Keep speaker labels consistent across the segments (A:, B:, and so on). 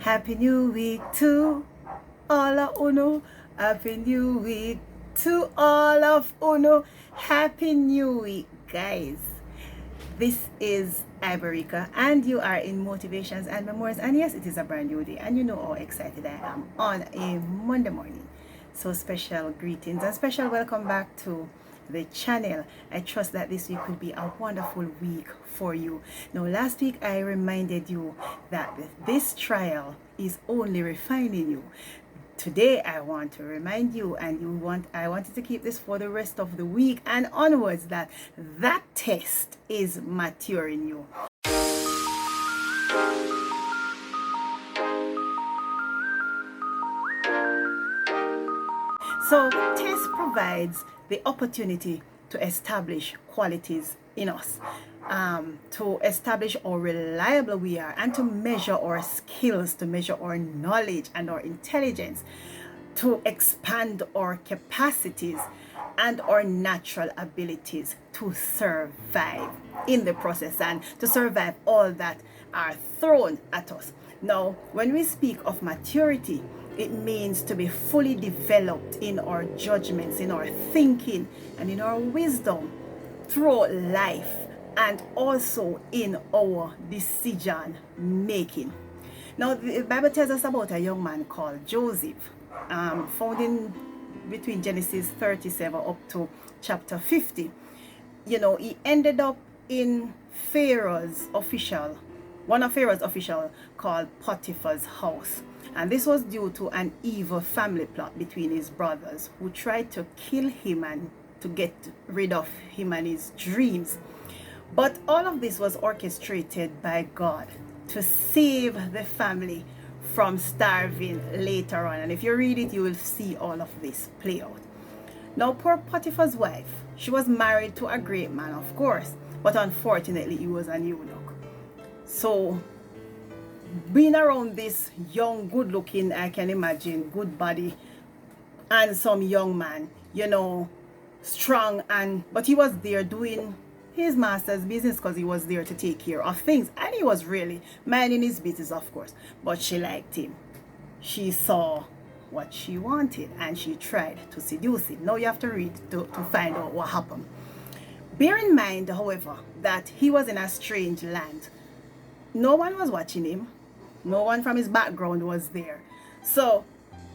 A: Happy New Week to all of Uno. Happy New Week to all of Uno. Happy New Week, guys. This is Iberica, and you are in Motivations and Memoirs. And yes, it is a brand new day, and you know how excited I am on a Monday morning. So special greetings and special welcome back to the channel. I trust that this week will be a wonderful week for you. Now, last week I reminded you that this trial is only refining you. Today I want to remind you, and I wanted to keep this for the rest of the week and onwards, that test is maturing you. So test provides the opportunity to establish qualities in us, to establish how reliable we are, and to measure our skills, to measure our knowledge and our intelligence, to expand our capacities and our natural abilities to survive in the process and to survive all that are thrown at us. Now, when we speak of maturity, it means to be fully developed in our judgments, in our thinking, and in our wisdom through life, and also in our decision making. Now, the Bible tells us about a young man called Joseph, found in between Genesis 37 up to chapter 50. You know, he ended up in one of Pharaoh's official called Potiphar's house. And this was due to an evil family plot between his brothers, who tried to kill him and to get rid of him and his dreams. But all of this was orchestrated by God to save the family from starving later on. And if you read it, you will see all of this play out. Now, poor Potiphar's wife, she was married to a great man, of course, but unfortunately he was an eunuch. So being around this young, good looking, I can imagine, good body, and some young man, you know, strong, but he was there doing his master's business, because he was there to take care of things, and he was really minding his business, of course. But she liked him. She saw what she wanted, and she tried to seduce him. Now you have to read to find out what happened. Bear in mind, however, that he was in a strange land. No one was watching him. No one from his background was there. So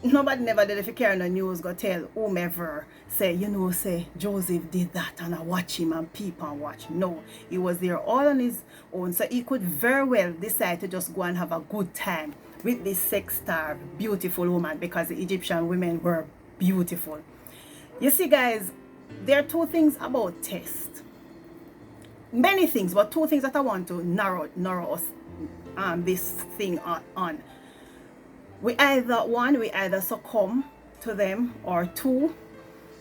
A: nobody never did, if you carry on the news, go tell whomever, say, say Joseph did that and I watch him and peep and watch. No, he was there all on his own. So he could very well decide to just go and have a good time with this sex-starved, beautiful woman, because the Egyptian women were beautiful. You see, guys, there are two things about test. Many things, but two things that I want to narrow us this thing on. We either succumb to them, or two,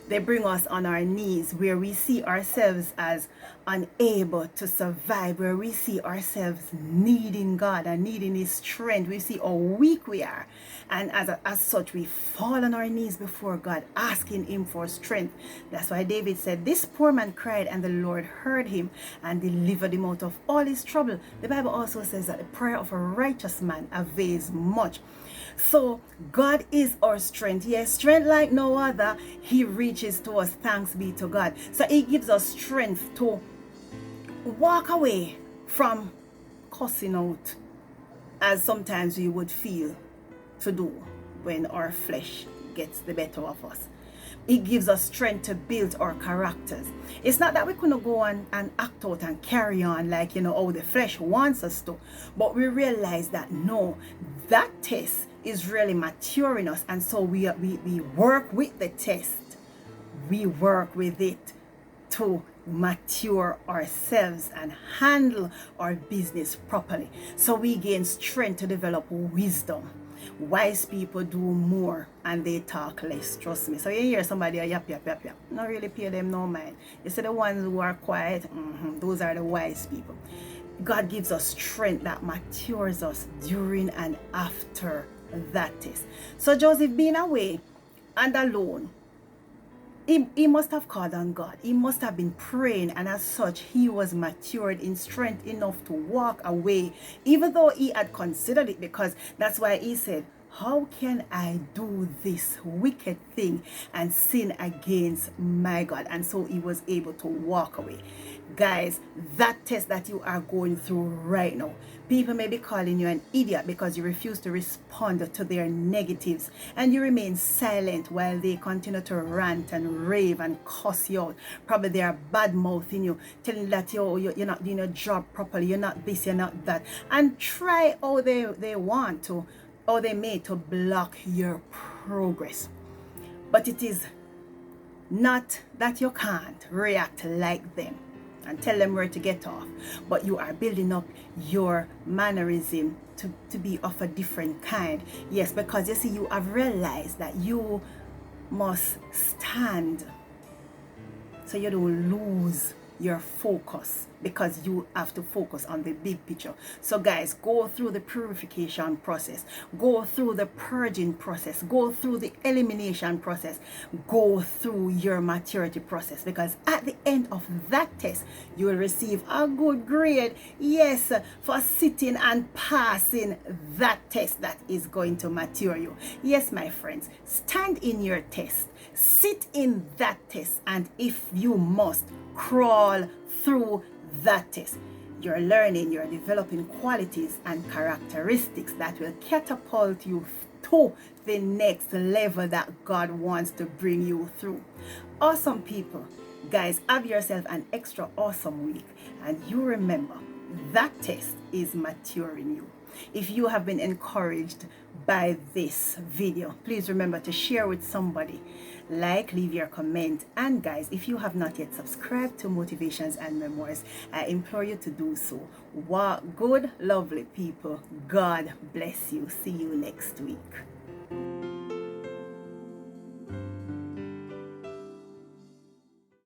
A: they bring us on our knees, where we see ourselves as unable to survive, where we see ourselves needing God and needing his strength. We see how weak we are, and as such we fall on our knees before God, asking him for strength. That's why David said, this poor man cried and the Lord heard him and delivered him out of all his trouble. The Bible also says that the prayer of a righteous man avails much. So God is our strength. Yes, strength like no other. He reaches to us, thanks be to God. So he gives us strength to walk away from cussing out, as sometimes we would feel to do when our flesh gets the better of us. It gives us strength to build our characters. It's not that we couldn't go on and act out and carry on like, how the flesh wants us to. But we realize that no, that test is really maturing us. And so we work with the test. We work with it to mature ourselves and handle our business properly. So we gain strength to develop wisdom. Wise people do more and they talk less, trust me. So you hear somebody yap. Not really pay them no mind. You see the ones who are quiet, those are the wise people. God gives us strength that matures us during and after that test. So Joseph being away and alone, he must have called on God. He must have been praying, and as such, he was matured in strength enough to walk away, even though he had considered it, because that's why he said, how can I do this wicked thing and sin against my God? And so he was able to walk away. Guys, that test that you are going through right now, people may be calling you an idiot because you refuse to respond to their negatives and you remain silent while they continue to rant and rave and cuss you out. Probably they are bad mouthing you, telling you that you're not doing your job properly, you're not this, you're not that, and try all they want to, or they may, to block your progress. But it is not that you can't react like them and tell them where to get off, but you are building up your mannerism to be of a different kind. Yes, because you see, you have realized that you must stand so you don't lose your focus, because you have to focus on the big picture. So guys, go through the purification process, go through the purging process, go through the elimination process, go through your maturity process, because at the end of that test you will receive a good grade, yes, for sitting and passing that test that is going to mature you. Yes, my friends, stand in your test, sit in that test, and if you must, crawl through that test. You're learning, you're developing qualities and characteristics that will catapult you to the next level that God wants to bring you through. Awesome people, guys, have yourself an extra awesome week, and you remember that test is maturing you. If you have been encouraged by this video, please remember to share with somebody, like, leave your comment, and guys, if you have not yet subscribed to Motivations and Memoirs, I implore you to do so. Wow, good, lovely people, God bless you. See you next week.